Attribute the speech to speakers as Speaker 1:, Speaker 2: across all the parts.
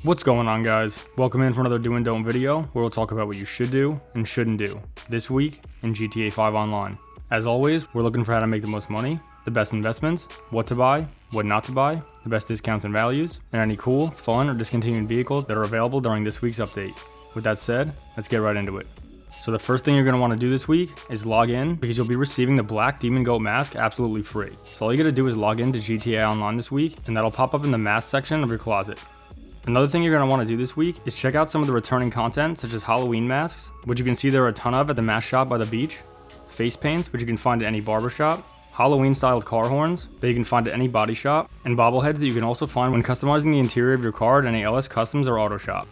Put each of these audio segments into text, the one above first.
Speaker 1: What's going on, guys? Welcome in for another do and don't video where we'll talk about what you should do and shouldn't do this week in GTA 5 Online. As always, we're looking for how to make the most money, the best investments, what to buy, what not to buy, the best discounts and values, and any cool, fun, or discontinued vehicles that are available during this week's update. With that said, let's get right into it. So the first thing you're going to want to do this week is log in, because you'll be receiving the Black Demon Goat mask absolutely free. So all you got to do is log in to GTA Online this week, and that'll pop up in the mask section of your closet. Another thing you're going to want to do this week is check out some of the returning content, such as Halloween masks, which you can see there are a ton of at the mask shop by the beach, face paints, which you can find at any barbershop, Halloween styled car horns that you can find at any body shop, and bobbleheads that you can also find when customizing the interior of your car at any LS Customs or auto shop.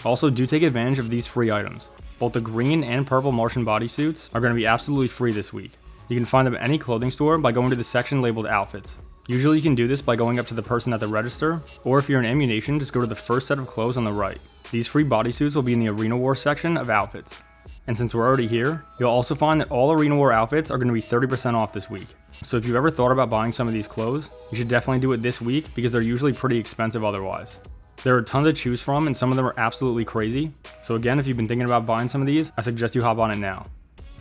Speaker 1: Also, do take advantage of these free items. Both the green and purple Martian bodysuits are going to be absolutely free this week. You can find them at any clothing store by going to the section labeled outfits. Usually you can do this by going up to the person at the register, or if you're in ammunition, just go to the first set of clothes on the right. These free bodysuits will be in the Arena War section of outfits. And since we're already here, you'll also find that all Arena War outfits are going to be 30% off this week. So if you've ever thought about buying some of these clothes, you should definitely do it this week because they're usually pretty expensive otherwise. There are tons to choose from and some of them are absolutely crazy. So again, if you've been thinking about buying some of these, I suggest you hop on it now.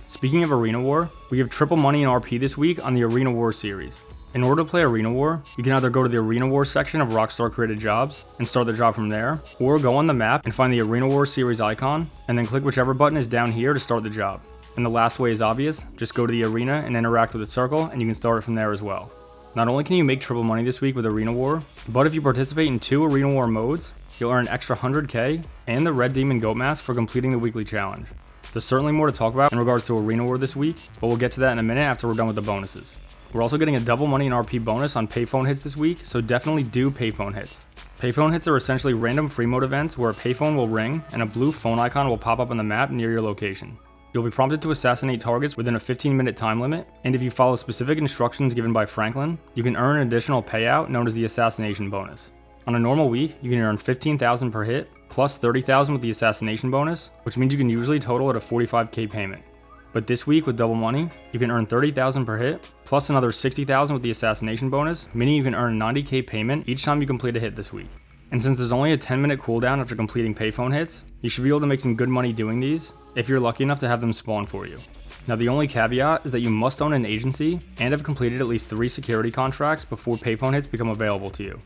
Speaker 1: Speaking of Arena War, we have triple money in RP this week on the Arena War series. In order to play Arena War, you can either go to the Arena War section of Rockstar Created Jobs and start the job from there, or go on the map and find the Arena War series icon, and then click whichever button is down here to start the job. And the last way is obvious, just go to the arena and interact with the circle, and you can start it from there as well. Not only can you make triple money this week with Arena War, but if you participate in 2 Arena War modes, you'll earn an extra 100k and the Red Demon Goat mask for completing the weekly challenge. There's certainly more to talk about in regards to Arena War this week, but we'll get to that in a minute after we're done with the bonuses. We're also getting a double money in RP bonus on Payphone Hits this week, so definitely do Payphone Hits. Payphone Hits are essentially random free mode events where a payphone will ring and a blue phone icon will pop up on the map near your location. You'll be prompted to assassinate targets within a 15-minute time limit, and if you follow specific instructions given by Franklin, you can earn an additional payout known as the Assassination Bonus. On a normal week, you can earn 15,000 per hit, plus 30,000 with the Assassination Bonus, which means you can usually total at a 45k payment. But this week with double money, you can earn 30,000 per hit, plus another 60,000 with the Assassination Bonus, meaning you can earn a 90k payment each time you complete a hit this week. And since there's only a 10-minute cooldown after completing Payphone Hits, you should be able to make some good money doing these, if you're lucky enough to have them spawn for you. Now the only caveat is that you must own an agency and have completed at least 3 security contracts before Payphone Hits become available to you.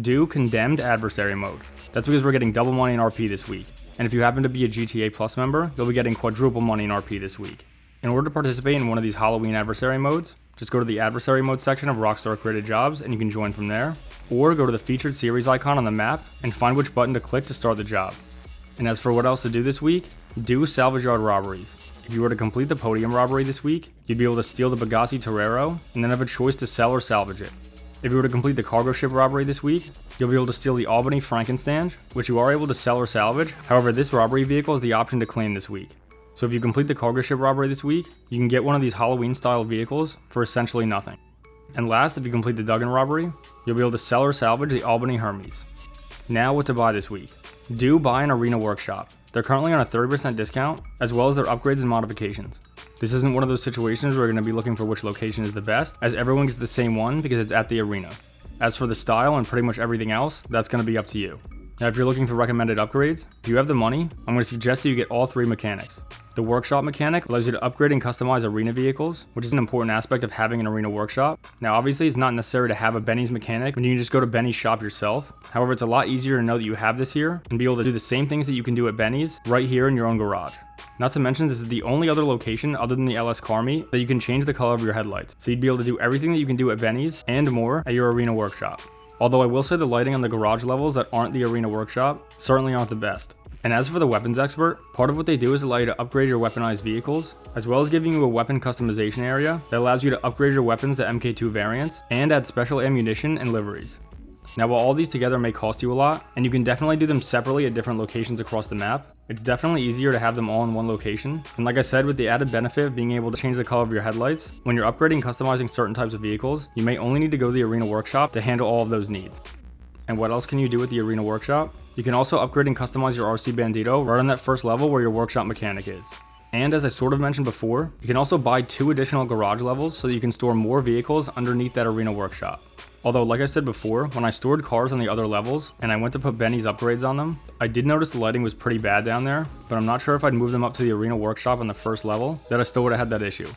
Speaker 1: Do Condemned Adversary Mode. That's because we're getting double money in RP this week. And if you happen to be a GTA Plus member, you'll be getting quadruple money in RP this week. In order to participate in one of these Halloween adversary modes, just go to the adversary mode section of Rockstar Created Jobs and you can join from there, or go to the featured series icon on the map and find which button to click to start the job. And as for what else to do this week, do salvage yard robberies. If you were to complete the podium robbery this week, you'd be able to steal the Bugatti Torero and then have a choice to sell or salvage it. If you were to complete the cargo ship robbery this week, you'll be able to steal the Albany Frankenstand, which you are able to sell or salvage. However, this robbery vehicle is the option to claim this week. So if you complete the cargo ship robbery this week, you can get one of these Halloween style vehicles for essentially nothing. And last, if you complete the Duggan robbery, you'll be able to sell or salvage the Albany Hermes. Now what to buy this week. Do buy an Arena Workshop. They're currently on a 30% discount, as well as their upgrades and modifications. This isn't one of those situations where you're going to be looking for which location is the best, as everyone gets the same one because it's at the arena. As for the style and pretty much everything else, that's going to be up to you. Now if you're looking for recommended upgrades, if you have the money, I'm going to suggest that you get all 3 mechanics. The workshop mechanic allows you to upgrade and customize arena vehicles, which is an important aspect of having an arena workshop. Now obviously it's not necessary to have a Benny's mechanic when you can just go to Benny's shop yourself. However, it's a lot easier to know that you have this here and be able to do the same things that you can do at Benny's right here in your own garage. Not to mention this is the only other location other than the LS Car Meet that you can change the color of your headlights. So you'd be able to do everything that you can do at Benny's and more at your arena workshop. Although I will say the lighting on the garage levels that aren't the arena workshop certainly aren't the best. And as for the weapons expert, part of what they do is allow you to upgrade your weaponized vehicles, as well as giving you a weapon customization area that allows you to upgrade your weapons to MK2 variants and add special ammunition and liveries. Now while all these together may cost you a lot, and you can definitely do them separately at different locations across the map, it's definitely easier to have them all in one location. And like I said, with the added benefit of being able to change the color of your headlights, when you're upgrading and customizing certain types of vehicles, you may only need to go to the arena workshop to handle all of those needs. And what else can you do with the arena workshop? You can also upgrade and customize your RC Bandito right on that first level where your workshop mechanic is. And as I sort of mentioned before, you can also buy 2 additional garage levels so that you can store more vehicles underneath that arena workshop. Although, like I said before, when I stored cars on the other levels and I went to put Benny's upgrades on them, I did notice the lighting was pretty bad down there, but I'm not sure if I'd moved them up to the Arena Workshop on the first level, that I still would have had that issue.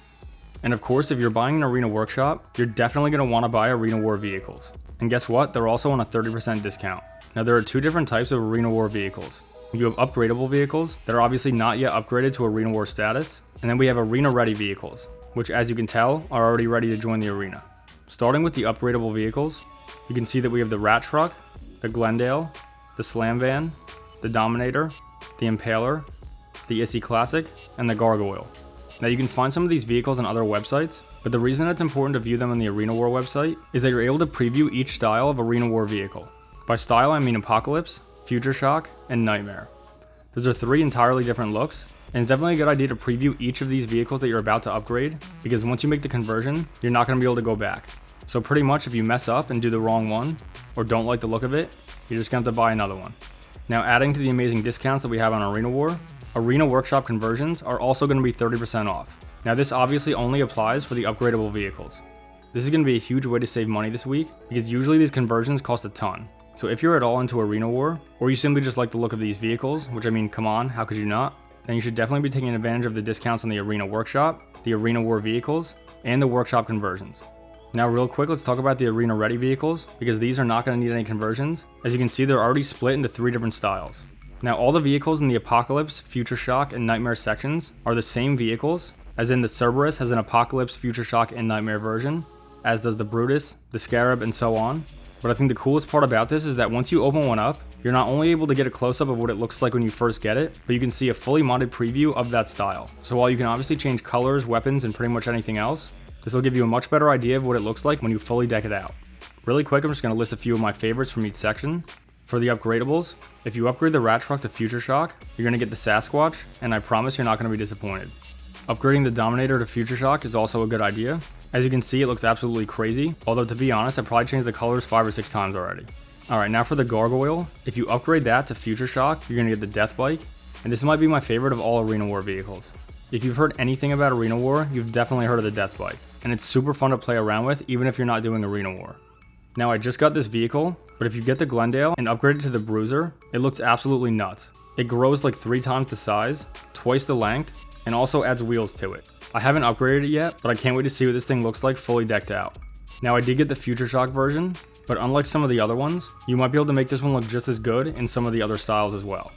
Speaker 1: And of course, if you're buying an Arena Workshop, you're definitely going to want to buy Arena War vehicles. And guess what? They're also on a 30% discount. Now, there are two different types of Arena War vehicles. You have upgradable vehicles that are obviously not yet upgraded to Arena War status, and then we have Arena Ready vehicles, which, as you can tell, are already ready to join the arena. Starting with the upgradable vehicles, you can see that we have the Rat Truck, the Glendale, the Slam Van, the Dominator, the Impaler, the Issy Classic, and the Gargoyle. Now, you can find some of these vehicles on other websites, but the reason it's important to view them on the Arena War website is that you're able to preview each style of Arena War vehicle. By style, I mean Apocalypse, Future Shock, and Nightmare. Those are three entirely different looks, and it's definitely a good idea to preview each of these vehicles that you're about to upgrade, because once you make the conversion, you're not going to be able to go back. So pretty much if you mess up and do the wrong one, or don't like the look of it, you're just going to have to buy another one. Now, adding to the amazing discounts that we have on Arena War, Arena Workshop conversions are also going to be 30% off. Now, this obviously only applies for the upgradable vehicles. This is going to be a huge way to save money this week, because usually these conversions cost a ton. So if you're at all into Arena War, or you simply just like the look of these vehicles, which I mean, come on, how could you not? Then you should definitely be taking advantage of the discounts on the Arena Workshop, the Arena War vehicles, and the Workshop conversions. Now, real quick, let's talk about the Arena Ready vehicles, because these are not going to need any conversions. As you can see, they're already split into three different styles. Now, all the vehicles in the Apocalypse, Future Shock, and Nightmare sections are the same vehicles, as in the Cerberus has an Apocalypse, Future Shock, and Nightmare version, as does the Brutus, the Scarab, and so on. But I think the coolest part about this is that once you open one up, you're not only able to get a close-up of what it looks like when you first get it, but you can see a fully modded preview of that style. So while you can obviously change colors, weapons, and pretty much anything else, this will give you a much better idea of what it looks like when you fully deck it out. Really quick, I'm just going to list a few of my favorites from each section. For the upgradables, if you upgrade the Rat Truck to Future Shock, you're going to get the Sasquatch, and I promise you're not going to be disappointed. Upgrading the Dominator to Future Shock is also a good idea. As you can see, it looks absolutely crazy, although to be honest, I probably changed the colors 5 or 6 times already. Alright, now for the Gargoyle, if you upgrade that to Future Shock, you're going to get the Death Bike, and this might be my favorite of all Arena War vehicles. If you've heard anything about Arena War, you've definitely heard of the Death Bike, and it's super fun to play around with even if you're not doing Arena War. Now, I just got this vehicle, but if you get the Glendale and upgrade it to the Bruiser, it looks absolutely nuts. It grows like 3 times the size, twice the length, and also adds wheels to it. I haven't upgraded it yet, but I can't wait to see what this thing looks like fully decked out. Now, I did get the Future Shock version, but unlike some of the other ones, you might be able to make this one look just as good in some of the other styles as well.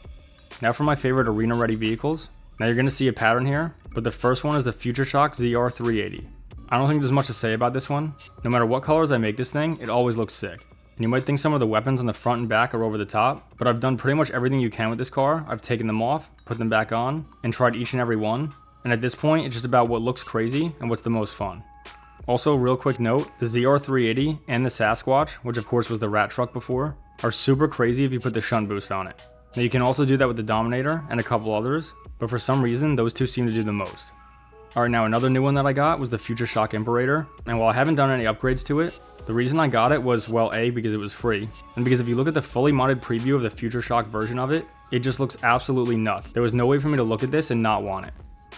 Speaker 1: Now for my favorite Arena Ready vehicles. Now you're going to see a pattern here, but the first one is the Future Shock ZR380. I don't think there's much to say about this one. No matter what colors I make this thing, it always looks sick. And you might think some of the weapons on the front and back are over the top, but I've done pretty much everything you can with this car. I've taken them off, put them back on, and tried each and every one. And at this point, it's just about what looks crazy and what's the most fun. Also, real quick note, the ZR380 and the Sasquatch, which of course was the Rat Truck before, are super crazy if you put the shunt boost on it. Now you can also do that with the Dominator and a couple others, but for some reason, those two seem to do the most. Alright, now another new one that I got was the Future Shock Imperator, and while I haven't done any upgrades to it, the reason I got it was, well, A, because it was free, and because if you look at the fully modded preview of the Future Shock version of it, it just looks absolutely nuts. There was no way for me to look at this and not want it.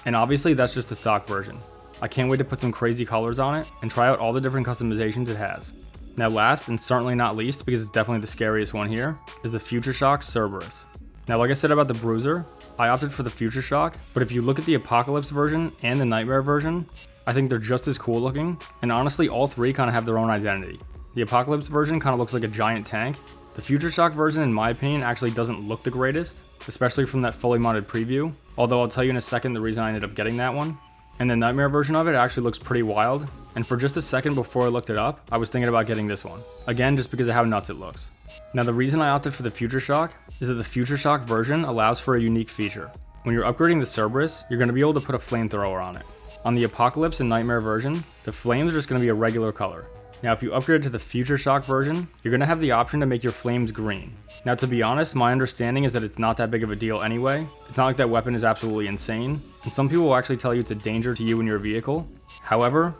Speaker 1: And obviously that's just the stock version. I can't wait to put some crazy colors on it and try out all the different customizations it has. Now last, and certainly not least, because it's definitely the scariest one here, is the Future Shock Cerberus. Now like I said about the Bruiser, I opted for the Future Shock, but if you look at the Apocalypse version and the Nightmare version, I think they're just as cool looking, and honestly all three kind of have their own identity. The Apocalypse version kind of looks like a giant tank. The Future Shock version, in my opinion, actually doesn't look the greatest, especially from that fully modded preview, although I'll tell you in a second the reason I ended up getting that one. And the Nightmare version of it actually looks pretty wild, and for just a second before I looked it up, I was thinking about getting this one. Again, just because of how nuts it looks. Now the reason I opted for the Future Shock is that the Future Shock version allows for a unique feature. When you're upgrading the Cerberus, you're going to be able to put a flamethrower on it. On the Apocalypse and Nightmare version, the flames are just going to be a regular color. Now if you upgrade to the Future Shock version, you're going to have the option to make your flames green. Now to be honest, my understanding is that it's not that big of a deal anyway. It's not like that weapon is absolutely insane, and some people will actually tell you it's a danger to you and your vehicle. However,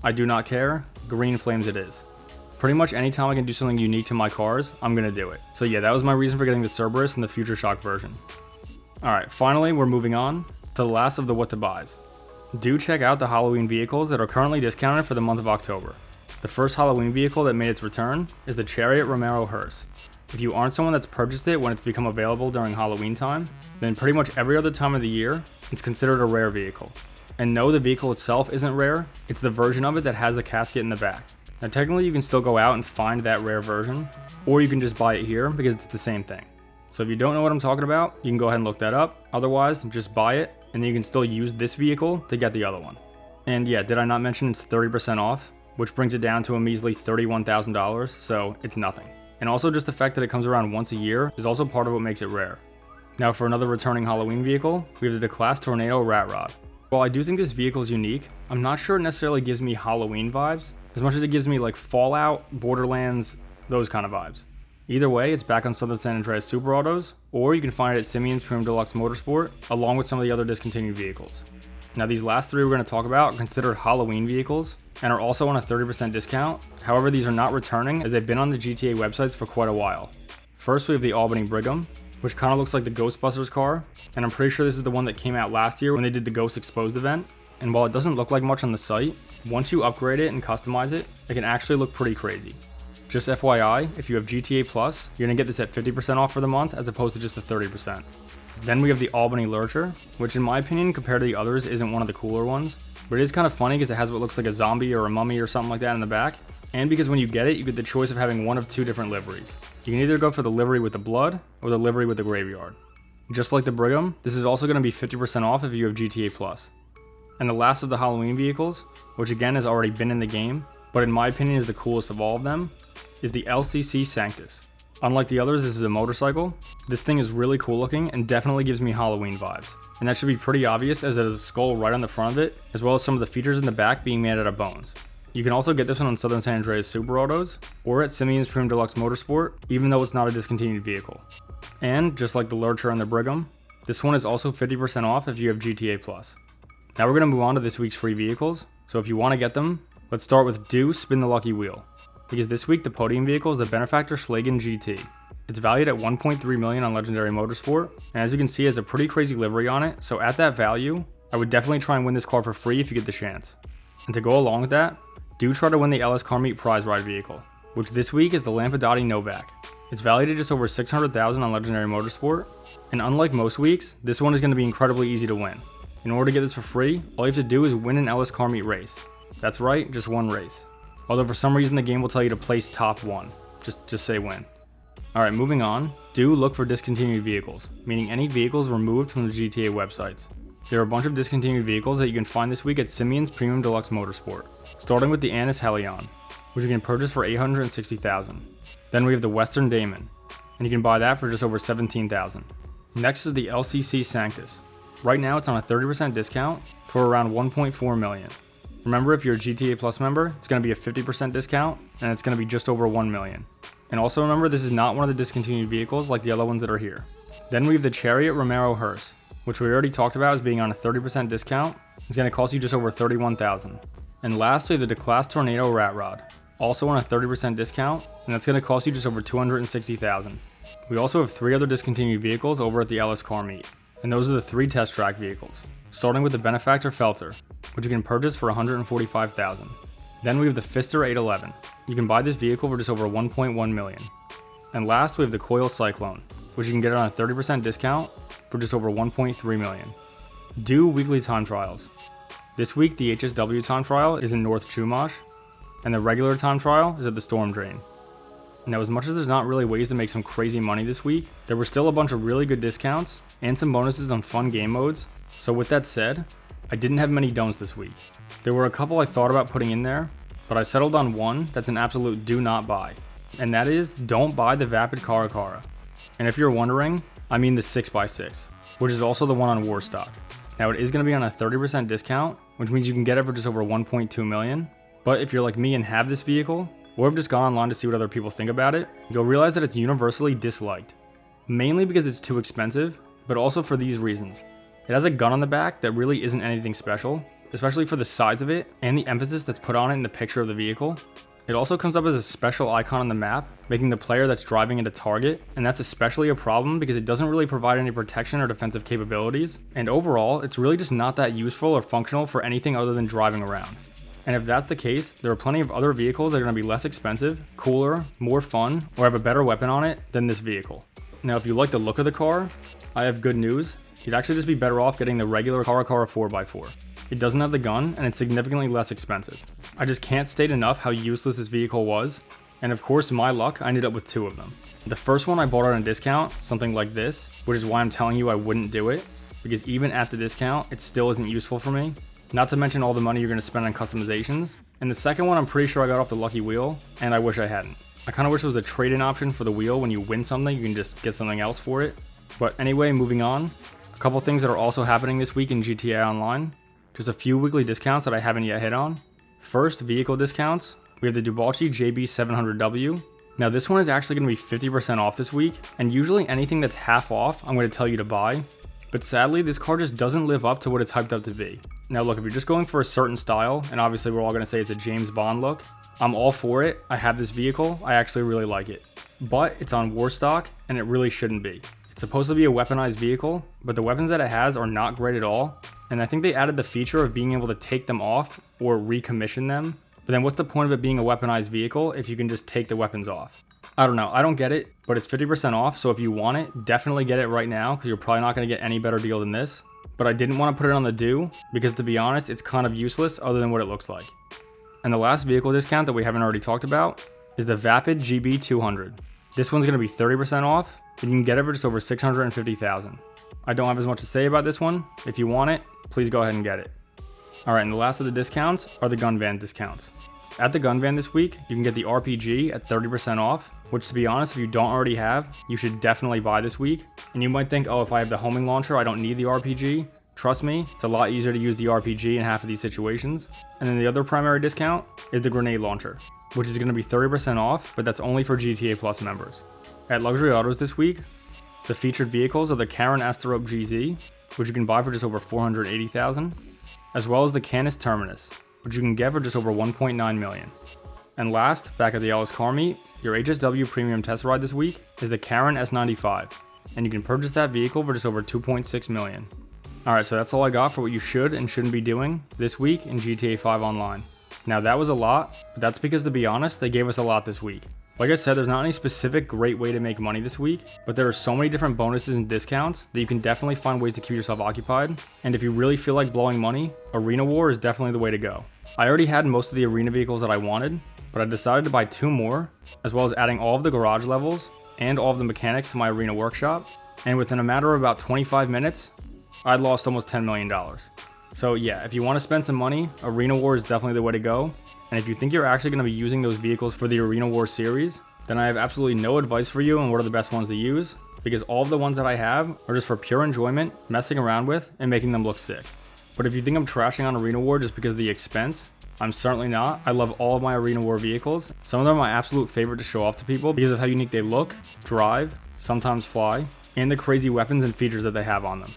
Speaker 1: I do not care, green flames it is. Pretty much anytime I can do something unique to my cars, I'm going to do it. So yeah, that was my reason for getting the Cerberus and the Future Shock version. Alright, finally we're moving on to the last of the what to buys. Do check out the Halloween vehicles that are currently discounted for the month of October. The first Halloween vehicle that made its return is the Chariot Romero hearse. If you aren't someone that's purchased it when it's become available during Halloween time, then pretty much every other time of the year, it's considered a rare vehicle. And no, the vehicle itself isn't rare, it's the version of it that has the casket in the back. Now technically you can still go out and find that rare version, or you can just buy it here because it's the same thing. So if you don't know what I'm talking about, you can go ahead and look that up. Otherwise, just buy it, and then you can still use this vehicle to get the other one. And yeah, did I not mention it's 30% off, which brings it down to a measly $31,000, so it's nothing. And also just the fact that it comes around once a year is also part of what makes it rare. Now for another returning Halloween vehicle, we have the Declass Tornado Rat Rod. While I do think this vehicle is unique, I'm not sure it necessarily gives me Halloween vibes, as much as it gives me like Fallout, Borderlands, those kind of vibes. Either way, it's back on Southern San Andreas Super Autos, or you can find it at Simeon's Premium Deluxe Motorsport, along with some of the other discontinued vehicles. Now these last three we're going to talk about are considered Halloween vehicles, and are also on a 30% discount. However, these are not returning as they've been on the GTA websites for quite a while. First we have the Albany Brigham, which kind of looks like the Ghostbusters car, and I'm pretty sure this is the one that came out last year when they did the Ghost Exposed event. And while it doesn't look like much on the site, once you upgrade it and customize it, it can actually look pretty crazy. Just FYI, if you have GTA Plus, you're going to get this at 50% off for the month as opposed to just the 30%. Then we have the Albany Lurcher, which in my opinion compared to the others isn't one of the cooler ones, but it is kind of funny because it has what looks like a zombie or a mummy or something like that in the back, and because when you get it, you get the choice of having one of two different liveries. You can either go for the livery with the blood or the livery with the graveyard. Just like the Brigham, this is also going to be 50% off if you have GTA Plus. And the last of the Halloween vehicles, which again has already been in the game, but in my opinion is the coolest of all of them, is the LCC Sanctus. Unlike the others, this is a motorcycle. This thing is really cool looking and definitely gives me Halloween vibes. And that should be pretty obvious as it has a skull right on the front of it, as well as some of the features in the back being made out of bones. You can also get this one on Southern San Andreas Super Autos, or at Simeon's Premium Deluxe Motorsport, even though it's not a discontinued vehicle. And, just like the Lurcher and the Brigham, this one is also 50% off if you have GTA Plus. Now we're going to move on to this week's free vehicles, so if you want to get them, let's start with Do Spin the Lucky Wheel. Because this week the podium vehicle is the Benefactor Schlagen GT. It's valued at $1.3 million on Legendary Motorsport, and as you can see it has a pretty crazy livery on it, so at that value, I would definitely try and win this car for free if you get the chance. And to go along with that, do try to win the LS Car Meet Prize Ride vehicle, which this week is the Lampadati Novak. It's valued at just over $600,000 on Legendary Motorsport, and unlike most weeks, this one is going to be incredibly easy to win. In order to get this for free, all you have to do is win an LS Car Meet race. That's right, just one race. Although for some reason the game will tell you to place top one. Just say win. Alright, moving on. Do look for discontinued vehicles, meaning any vehicles removed from the GTA websites. There are a bunch of discontinued vehicles that you can find this week at Simeon's Premium Deluxe Motorsport, starting with the Annis Helion, which you can purchase for $860,000. Then we have the Western Damon, and you can buy that for just over $17,000. Next is the LCC Sanctus. Right now it's on a 30% discount for around $1.4 million. Remember, if you're a GTA Plus member, it's going to be a 50% discount, and it's going to be just over $1 million. And also remember, this is not one of the discontinued vehicles like the other ones that are here. Then we have the Chariot Romero hearse, which we already talked about as being on a 30% discount. It's going to cost you just over $31,000. And last, we have the Declass Tornado Rat Rod, also on a 30% discount, and that's going to cost you just over $260,000. We also have three other discontinued vehicles over at the LS Car Meet, and those are the three test track vehicles, starting with the Benefactor Felter, which you can purchase for $145,000. Then we have the Pfister 811. You can buy this vehicle for just over $1.1 million. And last, we have the Coil Cyclone, which you can get on a 30% discount for just over $1.3 million. Do weekly time trials. This week, the HSW time trial is in North Chumash, and the regular time trial is at the Storm Drain. Now, as much as there's not really ways to make some crazy money this week, there were still a bunch of really good discounts and some bonuses on fun game modes. So with that said, I didn't have many don'ts this week. There were a couple I thought about putting in there, but I settled on one that's an absolute do not buy. And that is, don't buy the Vapid Caracara. And if you're wondering, I mean the 6x6, which is also the one on Warstock. Now it is going to be on a 30% discount, which means you can get it for just over $1.2 million. But if you're like me and have this vehicle, or have just gone online to see what other people think about it, you'll realize that it's universally disliked. Mainly because it's too expensive, but also for these reasons. It has a gun on the back that really isn't anything special, especially for the size of it and the emphasis that's put on it in the picture of the vehicle. It also comes up as a special icon on the map, making the player that's driving it a target, and that's especially a problem because it doesn't really provide any protection or defensive capabilities, and overall, it's really just not that useful or functional for anything other than driving around. And if that's the case, there are plenty of other vehicles that are going to be less expensive, cooler, more fun, or have a better weapon on it than this vehicle. Now, if you like the look of the car, I have good news. You'd actually just be better off getting the regular Cara 4x4. It doesn't have the gun, and it's significantly less expensive. I just can't state enough how useless this vehicle was, and of course, my luck, I ended up with two of them. The first one I bought on a discount, something like this, which is why I'm telling you I wouldn't do it, because even at the discount, it still isn't useful for me. Not to mention all the money you're going to spend on customizations. And the second one, I'm pretty sure I got off the lucky wheel, and I wish I hadn't. I kind of wish there was a trade-in option for the wheel. When you win something, you can just get something else for it. But anyway, moving on. A couple things that are also happening this week in GTA Online. There's a few weekly discounts that I haven't yet hit on. First, vehicle discounts. We have the Dubalchi JB700W. Now this one is actually going to be 50% off this week, and usually anything that's half off, I'm going to tell you to buy. But sadly, this car just doesn't live up to what it's hyped up to be. Now look, if you're just going for a certain style, and obviously we're all going to say it's a James Bond look, I'm all for it. I have this vehicle, I actually really like it. But it's on war stock, and it really shouldn't be. It's supposed to be a weaponized vehicle, but the weapons that it has are not great at all. And I think they added the feature of being able to take them off or recommission them. But then what's the point of it being a weaponized vehicle if you can just take the weapons off? I don't know, I don't get it, but it's 50% off, so if you want it, definitely get it right now, because you're probably not going to get any better deal than this. But I didn't want to put it on the do, because to be honest, it's kind of useless other than what it looks like. And the last vehicle discount that we haven't already talked about is the Vapid GB200. This one's going to be 30% off, and you can get it for just over $650,000. I don't have as much to say about this one. If you want it, please go ahead and get it. Alright, and the last of the discounts are the gun van discounts. At the gun van this week, you can get the RPG at 30% off, which to be honest, if you don't already have, you should definitely buy this week. And you might think, oh, if I have the homing launcher, I don't need the RPG. Trust me, it's a lot easier to use the RPG in half of these situations. And then the other primary discount is the grenade launcher, which is going to be 30% off, but that's only for GTA Plus members. At Luxury Autos this week, the featured vehicles are the Karen Asterope GZ, which you can buy for just over $480,000, as well as the Canis Terminus, which you can get for just over $1.9 million. And last, back at the Ellis Car Meet, your HSW premium test ride this week is the Karen S95, and you can purchase that vehicle for just over $2.6 million. Alright, so that's all I got for what you should and shouldn't be doing this week in GTA 5 Online. Now that was a lot, but that's because to be honest, they gave us a lot this week. Like I said, there's not any specific great way to make money this week, but there are so many different bonuses and discounts that you can definitely find ways to keep yourself occupied. And if you really feel like blowing money, Arena War is definitely the way to go. I already had most of the arena vehicles that I wanted, but I decided to buy 2 more, as well as adding all of the garage levels and all of the mechanics to my arena workshop. And within a matter of about 25 minutes, I'd lost almost $10 million. So yeah, if you want to spend some money, Arena War is definitely the way to go. And if you think you're actually going to be using those vehicles for the Arena War series, then I have absolutely no advice for you on what are the best ones to use, because all of the ones that I have are just for pure enjoyment, messing around with, and making them look sick. But if you think I'm trashing on Arena War just because of the expense, I'm certainly not. I love all of my Arena War vehicles. Some of them are my absolute favorite to show off to people because of how unique they look, drive, sometimes fly, and the crazy weapons and features that they have on them.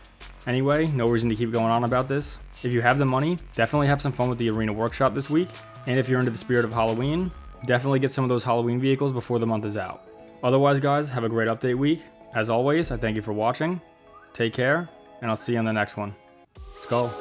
Speaker 1: Anyway, no reason to keep going on about this. If you have the money, definitely have some fun with the Arena Workshop this week. And if you're into the spirit of Halloween, definitely get some of those Halloween vehicles before the month is out. Otherwise, guys, have a great update week. As always, I thank you for watching. Take care, and I'll see you on the next one. Skull.